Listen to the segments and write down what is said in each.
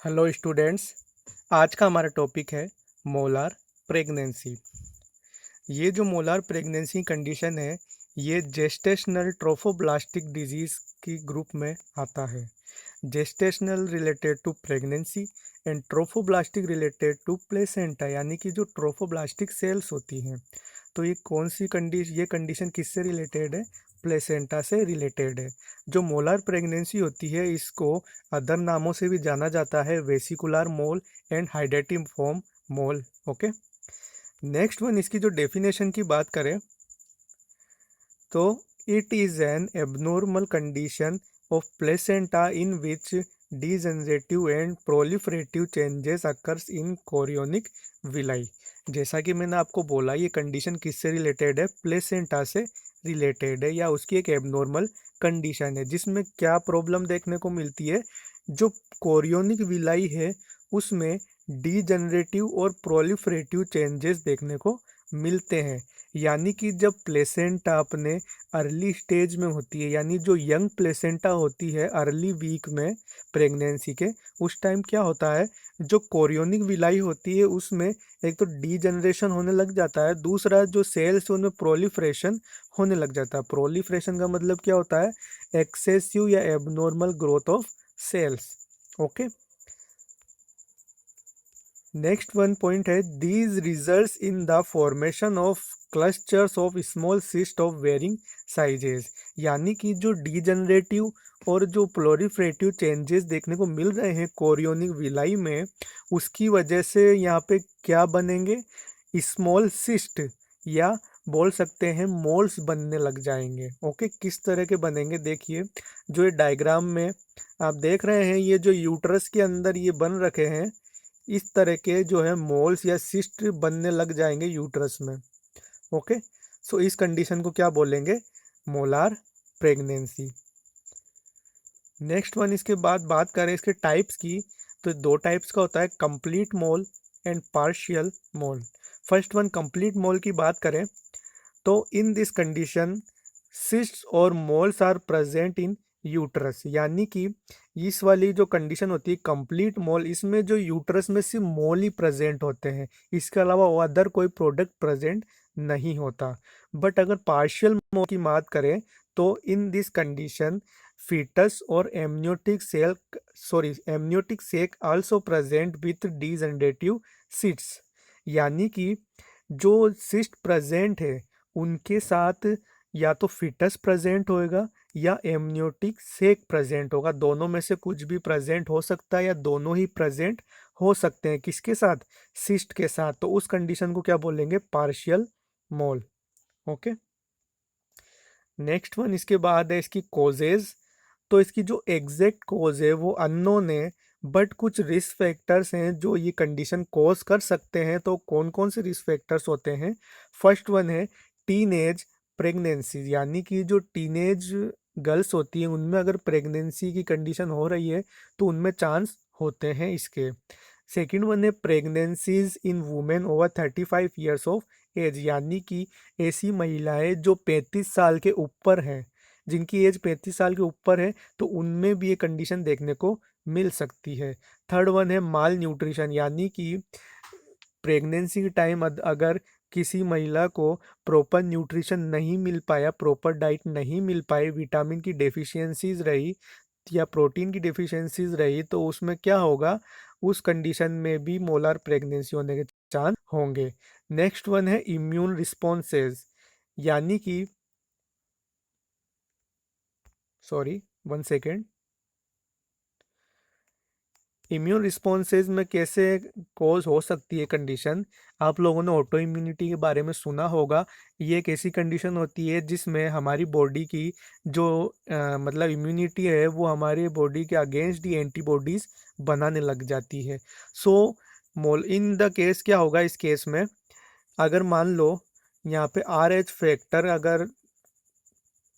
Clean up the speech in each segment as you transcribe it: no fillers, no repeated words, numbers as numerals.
Hello students. आज का हमारा टॉपिक है मोलार प्रेगनेंसी। ये जो मोलार प्रेगनेंसी कंडीशन है ये जेस्टेशनल ट्रोफोब्लास्टिक डिजीज़ की ग्रुप में आता है। Gestational related to pregnancy and trophoblastic related to placenta, यानी कि जो ट्रोफोब्लास्टिक सेल्स होती हैं। तो ये कंडीशन किससे रिलेटेड है? प्लेसेंटा से रिलेटेड है। जो मोलार प्रेगनेंसी होती है इसको अदर नामों से भी जाना जाता है, vesicular mole and hydatidiform mole. Okay, next one, इसकी जो डेफिनेशन की बात करें तो it is an abnormal condition of placenta in which degenerative and proliferative changes occurs in chorionic villi. जैसा कि मैंने आपको बोला, ये कंडीशन किससे रिलेटेड है? प्लेसेंटा से रिलेटेड है, या उसकी एक एबनॉर्मल कंडीशन है जिसमें क्या प्रॉब्लम देखने को मिलती है? जो कोरियोनिक विलाई है उसमें डीजनरेटिव और प्रोलिफरेटिव चेंजेस देखने को मिलते हैं। यानी कि जब प्लेसेंटा अपने अर्ली स्टेज में होती है, यानी जो यंग प्लेसेंटा होती है अर्ली वीक में प्रेगनेंसी के, उस टाइम क्या होता है, जो कोरियोनिक विलाई होती है उसमें एक तो डीजनरेशन होने लग जाता है, दूसरा जो सेल्स उनमें प्रोलिफरेशन होने लग जाता है। प्रोलिफरेशन का मतलब क्या होता है? एक्सेसिव या abnormal growth of cells. Okay, next one point है, these results in the formation of clusters of small cyst of varying sizes. यानी कि जो डीजनरेटिव और जो प्लोरिफरेटिव चेंजेस देखने को मिल रहे हैं कोरियोनिक विलाई में, उसकी वजह से यहाँ पे क्या बनेंगे? स्मॉल सिस्ट, या बोल सकते हैं मोल्स बनने लग जाएंगे। ओके, किस तरह के बनेंगे? देखिए, जो ये डायग्राम में आप देख रहे हैं, ये जो यूट्रस के अंदर ये बन रखे हैं, इस तरह के जो है मोल्स या सिस्ट बनने लग जाएंगे यूट्रस में। ओके, सो इस कंडीशन को क्या बोलेंगे? Molar pregnancy. नेक्स्ट वन, इसके बाद बात करें इसके टाइप्स की, तो दो टाइप्स का होता है, complete mole and partial mole. First one, complete mole की बात करें तो इन दिस कंडीशन सिस्ट्स और moles are present in uterus. यानी कि इस वाली जो कंडीशन होती है कंप्लीट मोल, इसमें जो यूट्रस में सिर्फ मोल ही प्रेजेंट होते हैं, इसके अलावा अदर कोई प्रोडक्ट प्रेजेंट नहीं होता। बट अगर पार्शियल मोल की बात करें तो इन दिस कंडीशन फीटस और amniotic sac also present with degenerative cysts. यानी कि जो सिस्ट प्रेजेंट है उनके साथ या तो फिटस प्रेजेंट होएगा या एमनियोटिक सेक प्रेजेंट होगा। दोनों में से कुछ भी प्रेजेंट हो सकता है या दोनों ही प्रेजेंट हो सकते हैं। किसके साथ? सिस्ट के साथ। तो उस कंडीशन को क्या बोलेंगे? पार्शियल मोल। ओके, नेक्स्ट वन, इसके बाद है इसकी कोजेज। तो इसकी जो एग्जैक्ट कोज है वो अननोन है, बट कुछ रिस्क फैक्टर्स हैं जो ये कंडीशन कोज कर सकते हैं। तो कौन कौन से रिस्क फैक्टर्स होते हैं? फर्स्ट वन है टीनेज प्रेगनेंसी। यानी कि जो टीनेज गर्ल्स होती हैं उनमें अगर प्रेगनेंसी की कंडीशन हो रही है तो उनमें चांस होते हैं इसके। सेकेंड वन है pregnancies in women over 35 years of age. यानी कि ऐसी महिलाएं जो 35 साल के ऊपर हैं, जिनकी एज 35 साल के ऊपर है, तो उनमें भी ये कंडीशन देखने को मिल सकती है। थर्ड वन है माल न्यूट्रिशन। यानी कि प्रेगनेंसी के टाइम अगर किसी महिला को प्रॉपर न्यूट्रिशन नहीं मिल पाया, प्रॉपर डाइट नहीं मिल पाई, विटामिन की डेफिशिएंसीज रही या प्रोटीन की डेफिशिएंसीज रही, तो उसमें क्या होगा? उस कंडीशन में भी मोलार प्रेगनेंसी होने के चांस होंगे। नेक्स्ट वन है इम्यून रिस्पॉन्सेज। यानी कि sorry, one second, immune responses में कैसे कोज हो सकती है कंडीशन? आप लोगों ने ऑटो इम्यूनिटी के बारे में सुना होगा। ये एक ऐसी कंडीशन होती है जिसमें हमारी बॉडी की जो मतलब इम्यूनिटी है वो हमारी बॉडी के अगेंस्ट ही एंटीबॉडीज बनाने लग जाती है। सो मोल इन द केस क्या होगा? इस केस में अगर मान लो यहाँ पे आर एच फैक्टर अगर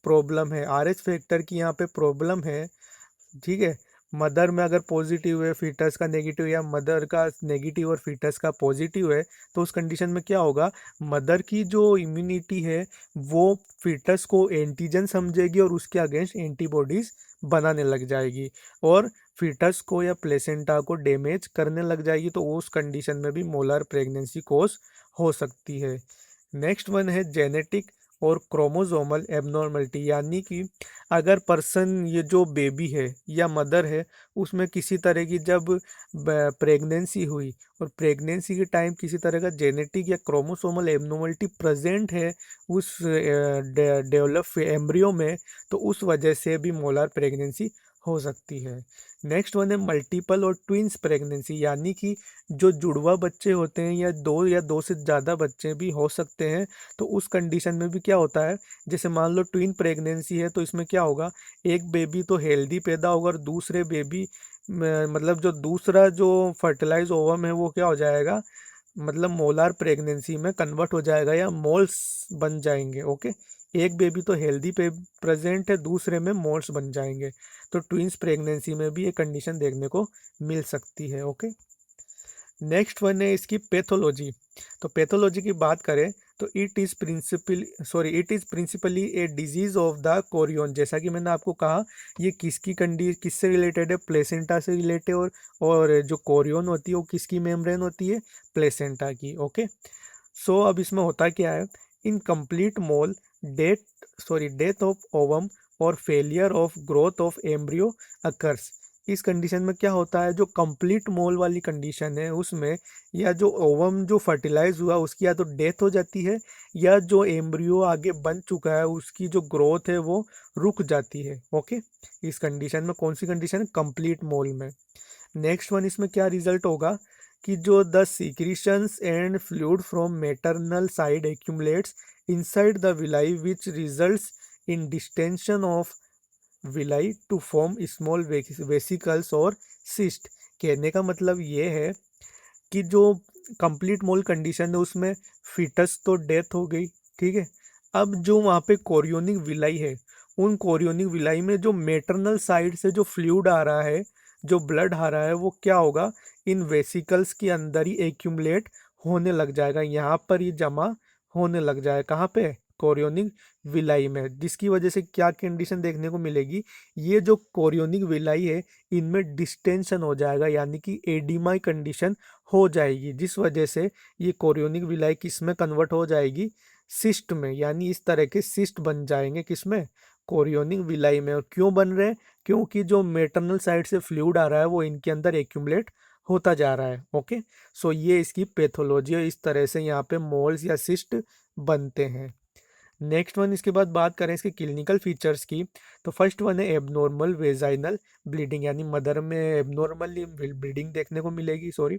प्रॉब्लम है, आर एच फैक्टर की यहाँ पे प्रॉब्लम है, ठीक है, मदर में अगर पॉजिटिव है, फीटस का नेगेटिव, या मदर का नेगेटिव और फीटस का पॉजिटिव है, तो उस कंडीशन में क्या होगा? मदर की जो इम्यूनिटी है वो फीटस को एंटीजन समझेगी और उसके अगेंस्ट एंटीबॉडीज बनाने लग जाएगी और फीटस को या प्लेसेंटा को डैमेज करने लग जाएगी, तो उस कंडीशन में भी मोलर प्रेगनेंसी कोज हो सकती है। नेक्स्ट वन है जेनेटिक और क्रोमोसोमल एबनॉर्मलिटी, यानी कि अगर पर्सन, ये जो बेबी है या मदर है, उसमें किसी तरह की जब प्रेगनेंसी हुई और प्रेगनेंसी के टाइम किसी तरह का जेनेटिक या क्रोमोसोमल एबनॉर्मलिटी प्रेजेंट है उस डेवलप एम्ब्रियो में, तो उस वजह से भी मोलर प्रेगनेंसी हो सकती है। नेक्स्ट वन है मल्टीपल और ट्विंस प्रेगनेंसी, यानी कि जो जुड़वा बच्चे होते हैं या दो से ज़्यादा बच्चे भी हो सकते हैं। तो उस कंडीशन में भी क्या होता है, जैसे मान लो ट्विन प्रेगनेंसी है, तो इसमें क्या होगा, एक बेबी तो हेल्दी पैदा होगा और दूसरे बेबी मतलब जो दूसरा जो फर्टिलाइज ओवम है वो क्या हो जाएगा, मतलब मोलार प्रेगनेंसी में कन्वर्ट हो जाएगा या मोल्स बन जाएंगे। ओके, एक बेबी तो हेल्दी पे प्रेजेंट है, दूसरे में मोल्स बन जाएंगे। तो ट्विंस प्रेगनेंसी में भी ये कंडीशन देखने को मिल सकती है। ओके, नेक्स्ट वन है इसकी पैथोलॉजी। तो पैथोलॉजी की बात करें तो it is principally a disease of the Korean. जैसा कि मैंने आपको कहा, ये किससे रिलेटेड है, प्लेसेंटा से रिलेटेड, और जो कोरियन होती है वो किसकी मेम्ब्रेन होती है, प्लेसेंटा की। ओके, सो अब इसमें होता क्या है, in complete mole death of ovum और failure of growth of embryo occurs. इस कंडीशन में क्या होता है, जो कंप्लीट मोल वाली कंडीशन है उसमें या जो ओवम जो फर्टिलाइज हुआ उसकी या तो डेथ हो जाती है, या जो एम्ब्रियो आगे बन चुका है उसकी जो ग्रोथ है वो रुक जाती है। ओके, इस कंडीशन में कौन सी कंडीशन है, कंप्लीट मोल में। नेक्स्ट वन, इसमें क्या रिजल्ट होगा कि जो the secretions and fluid from maternal side accumulates inside the villi which results in distension of villi to form small vesicles और सिस्ट। कहने का मतलब ये है कि जो कंप्लीट मोल कंडीशन है उसमें फीटस तो डेथ हो गई, ठीक है। अब जो वहाँ पे कोरियोनिक विलाई है, उन कोरियोनिक विलाई में जो मेटरनल साइड से जो फ्लूइड आ रहा है, जो ब्लड आ रहा है, वो क्या होगा, इन वेसिकल्स के अंदर ही एक्यूमुलेट होने लग जाएगा, यहाँ पर ही जमा होने लग जाएगा। कहाँ पे, कोरियोनिक विलाई में। जिसकी वजह से क्या कंडीशन देखने को मिलेगी, ये जो कोरियोनिक विलाई है इनमें डिस्टेंशन हो जाएगा, यानी कि एडिमा कंडीशन हो जाएगी, जिस वजह से ये कोरियोनिक विलाई किस में कन्वर्ट हो जाएगी, सिस्ट में। यानी इस तरह के सिस्ट बन जाएंगे किसमें, कोरियोनिक विलाई में। और क्यों बन रहे हैं, क्योंकि जो मेटरनल साइड से फ्लूइड आ रहा है वो इनके अंदर एक्यूमुलेट होता जा रहा है। ओके, सो ये इसकी पैथोलॉजी है, इस तरह से यहाँ पे मोल्स या सिस्ट बनते हैं। नेक्स्ट वन, इसके बाद बात करें इसके क्लिनिकल फीचर्स की, तो फर्स्ट वन है एबनॉर्मल वेजाइनल ब्लीडिंग, यानी मदर में एबनॉर्मल ब्लीडिंग देखने को मिलेगी, सॉरी।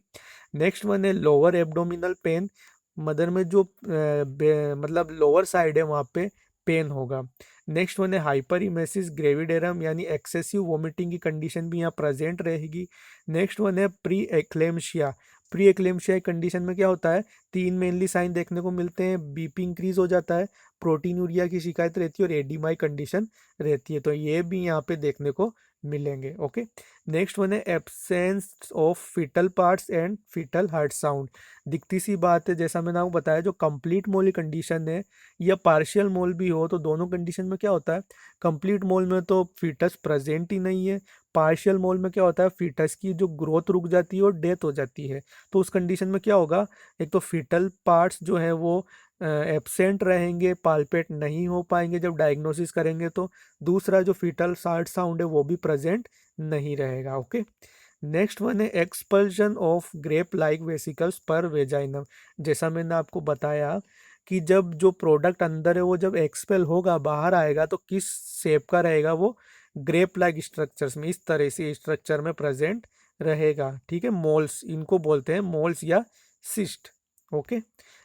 नेक्स्ट वन है लोअर एब्डोमिनल पेन, मदर में जो मतलब लोअर साइड है वहाँ पे पेन होगा। नेक्स्ट वन है हाइपर इमेसिस ग्रेविडेरम, यानी एक्सेसिव वोमिटिंग की कंडीशन भी यहाँ प्रेजेंट रहेगी। नेक्स्ट वन है pre eclampsia. Pre eclampsia condition में क्या होता है, तीन मेनली साइन देखने को मिलते हैं, बीपी इंक्रीज हो जाता है, प्रोटीन यूरिया की शिकायत रहती है और एडीमाई कंडीशन रहती है, तो ये भी यहाँ पे देखने को मिलेंगे। ओके, नेक्स्ट वन है absence of foetal parts and foetal heart sound. दिखती सी बात है, जैसा मैंने आपको बताया, जो कंप्लीट मोल कंडीशन है या पार्शियल मोल भी हो, तो दोनों कंडीशन में क्या होता है, कंप्लीट मोल में तो फीटस प्रेजेंट ही नहीं है, पार्शियल मोल में क्या होता है, फीटस की जो ग्रोथ रुक जाती है और डेथ हो जाती है। तो उस कंडीशन में क्या होगा, एक तो फीटल पार्ट्स जो है वो एब्सेंट रहेंगे, पाल्पेट नहीं हो पाएंगे जब डायग्नोसिस करेंगे, तो दूसरा जो फीटल हार्ट साउंड है वो भी प्रेजेंट नहीं रहेगा। ओके, नेक्स्ट वन है expulsion of grape like vesicles पर वेजाइनम। जैसा मैंने आपको बताया कि जब जो प्रोडक्ट अंदर है वो जब एक्सपेल होगा, बाहर आएगा, तो किस शेप का रहेगा वो, ग्रेप लाइक स्ट्रक्चर्स में, इस तरह से स्ट्रक्चर में प्रेजेंट रहेगा, ठीक है। मोल्स, इनको बोलते हैं मोल्स या सिस्ट। ओके,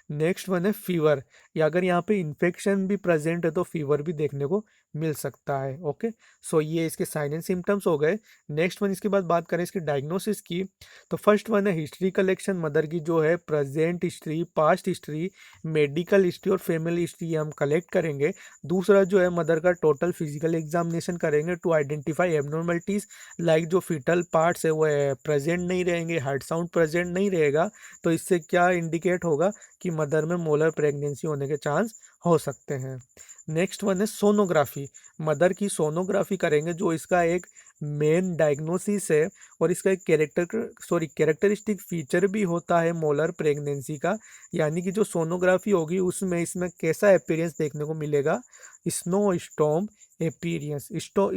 नेक्स्ट वन है फीवर, या अगर यहाँ पे इन्फेक्शन भी प्रेजेंट है तो फीवर भी देखने को मिल सकता है। ओके, सो ये इसके साइन एंड सिम्टम्स हो गए। नेक्स्ट वन, इसके बाद बात करें इसकी डायग्नोसिस की, तो फर्स्ट वन है हिस्ट्री कलेक्शन, मदर की जो है present history, past history, medical history और फैमिली हिस्ट्री हम कलेक्ट करेंगे। दूसरा जो है मदर का टोटल फिजिकल एग्जामिनेशन करेंगे टू आइडेंटिफाई एबनॉर्मलिटीज, लाइक जो फीटल पार्ट्स है वो प्रेजेंट नहीं रहेंगे, हार्ट साउंड प्रेजेंट नहीं रहेगा, तो इससे क्या इंडिकेट होगा कि मदर में मोलर प्रेगनेंसी होने के चांस हो सकते हैं। नेक्स्ट वन है सोनोग्राफी। मदर की सोनोग्राफी करेंगे जो इसका एक मेन डायग्नोसिस है और इसका एक कैरेक्टरिस्टिक फीचर भी होता है मोलर प्रेगनेंसी का। यानी कि जो सोनोग्राफी होगी उसमें इसमें कैसा अपीयरेंस देखने को मिलेगा, snow storm appearance.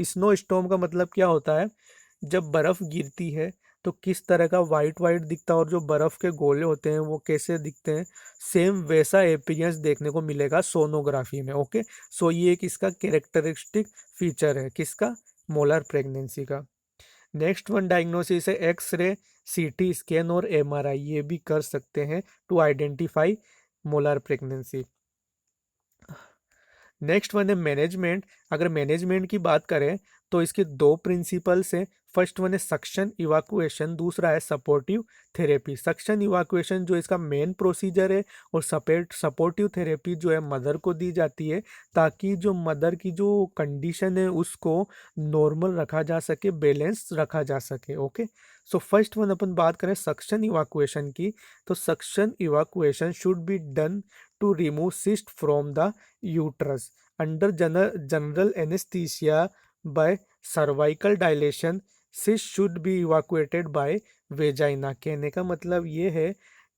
Snow storm का मतलब क्या होता है, जब बर्फ गिरती है तो किस तरह का वाइट वाइट दिखता है और जो बर्फ के गोले होते हैं वो कैसे दिखते हैं, सेम वैसा एपीरियंस देखने को मिलेगा सोनोग्राफी में। ओके, सो ये एक इसका कैरेक्टरिस्टिक फीचर है किसका, मोलर प्रेगनेंसी का। नेक्स्ट वन डायग्नोसिस है एक्सरे, सीटी स्कैन और एमआरआई, ये भी कर सकते हैं to identify molar pregnancy. Next one है मैनेजमेंट। अगर मैनेजमेंट की बात करें तो इसके दो प्रिंसिपल्स हैं। फर्स्ट वन है सक्शन इवाकुएशन, दूसरा है सपोर्टिव थेरेपी। सक्शन इवाकुएशन जो इसका मेन प्रोसीजर है और सपोर्टिव थेरेपी जो है मदर को दी जाती है ताकि जो मदर की जो कंडीशन है उसको नॉर्मल रखा जा सके, बैलेंस रखा जा सके। ओके, सो फर्स्ट वन अपन बात करें सक्शन इवाकुएशन की, तो suction evacuation should be done to remove cyst from the uterus under general anaesthesia by cervical dilation. Cyst should be evacuated by vagina. कहने का मतलब ये है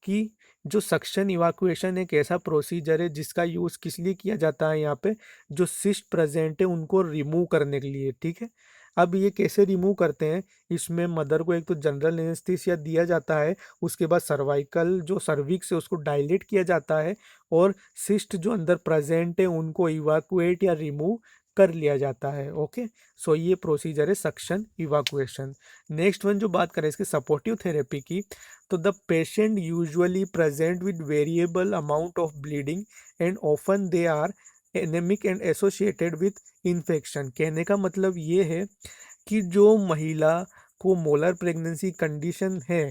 कि जो सक्शन इवाकुएशन एक ऐसा प्रोसीजर है जिसका यूज़ किस लिए किया जाता है, यहाँ पे जो सिस्ट प्रेजेंट है उनको रिमूव करने के लिए। ठीक है, अब ये कैसे रिमूव करते हैं, इसमें मदर को एक तो जनरल एनेस्थीसिया दिया जाता है, उसके बाद सर्वाइकल जो सर्विक्स है उसको डायलेट किया जाता है और सिस्ट जो अंदर प्रेजेंट है उनको इवाकुएट या रिमूव कर लिया जाता है। ओके, सो ये प्रोसीजर है सक्शन इवाकुएशन। नेक्स्ट वन जो बात करें इसके सपोर्टिव थेरेपी की, तो the patient usually present with variable amount of bleeding and often they are anaemic and associated with infection. कहने का मतलब ये है कि जो महिला को मोलर प्रेगनेंसी कंडीशन है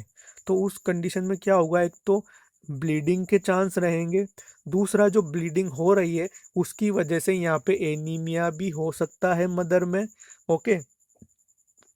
तो उस कंडीशन में क्या होगा, एक तो ब्लीडिंग के चांस रहेंगे, दूसरा जो ब्लीडिंग हो रही है उसकी वजह से यहाँ पे एनीमिया भी हो सकता है मदर में। ओके,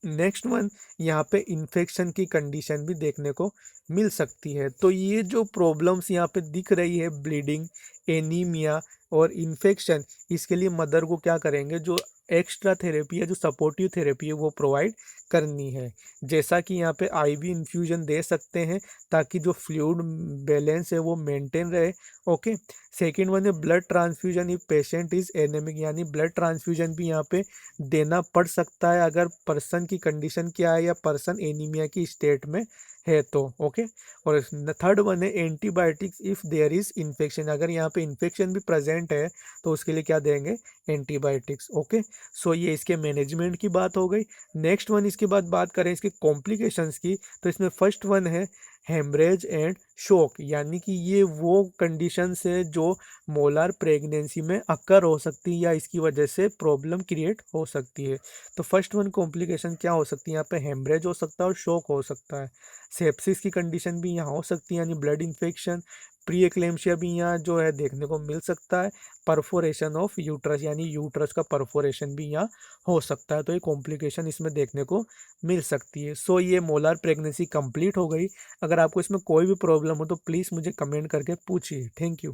नेक्स्ट वन यहाँ पे इन्फेक्शन की कंडीशन भी देखने को मिल सकती है। तो ये जो प्रॉब्लम्स यहाँ पे दिख रही है, ब्लीडिंग, एनीमिया और इन्फेक्शन, इसके लिए मदर को क्या करेंगे, जो एक्स्ट्रा थेरेपी है, जो सपोर्टिव थेरेपी है वो प्रोवाइड करनी है। जैसा कि यहाँ पे आईवी इन्फ्यूजन दे सकते हैं ताकि जो फ्लूइड बैलेंस है वो मेंटेन रहे। ओके, सेकेंड वन है blood transfusion if patient is anaemic, यानी ब्लड ट्रांसफ्यूजन भी यहाँ पे देना पड़ सकता है अगर पर्सन की कंडीशन क्या है या पर्सन एनीमिया की स्टेट में है तो। ओके, और थर्ड वन है antibiotics if there is infection. अगर यहाँ पे इन्फेक्शन भी प्रेजेंट है तो उसके लिए क्या देंगे, एंटीबायोटिक्स। ओके, सो ये इसके मैनेजमेंट की बात हो गई। नेक्स्ट वन इसके बाद बात करें इसके कॉम्प्लिकेशंस की, तो इसमें फर्स्ट वन है हेमरेज एंड शोक, यानी कि ये वो कंडीशंस है जो मोलार प्रेगनेंसी में अकर हो सकती है या इसकी वजह से प्रॉब्लम क्रिएट हो सकती है। तो फर्स्ट वन कॉम्प्लिकेशन क्या हो सकती है, यहाँ पे हेमरेज हो सकता है और शोक हो सकता है। सेप्सिस की कंडीशन भी यहाँ हो सकती है यानी ब्लड इन्फेक्शन। प्री एक्लेम्शिया भी यहाँ जो है देखने को मिल सकता है। परफोरेशन ऑफ यूट्रस, यानी यूट्रस का परफोरेशन भी यहाँ हो सकता है। तो ये कॉम्प्लिकेशन इसमें देखने को मिल सकती है। सो ये मोलार प्रेगनेंसी कंप्लीट हो गई। अगर आपको इसमें कोई भी प्रॉब्लम हो तो प्लीज़ मुझे कमेंट करके पूछिए। Thank you.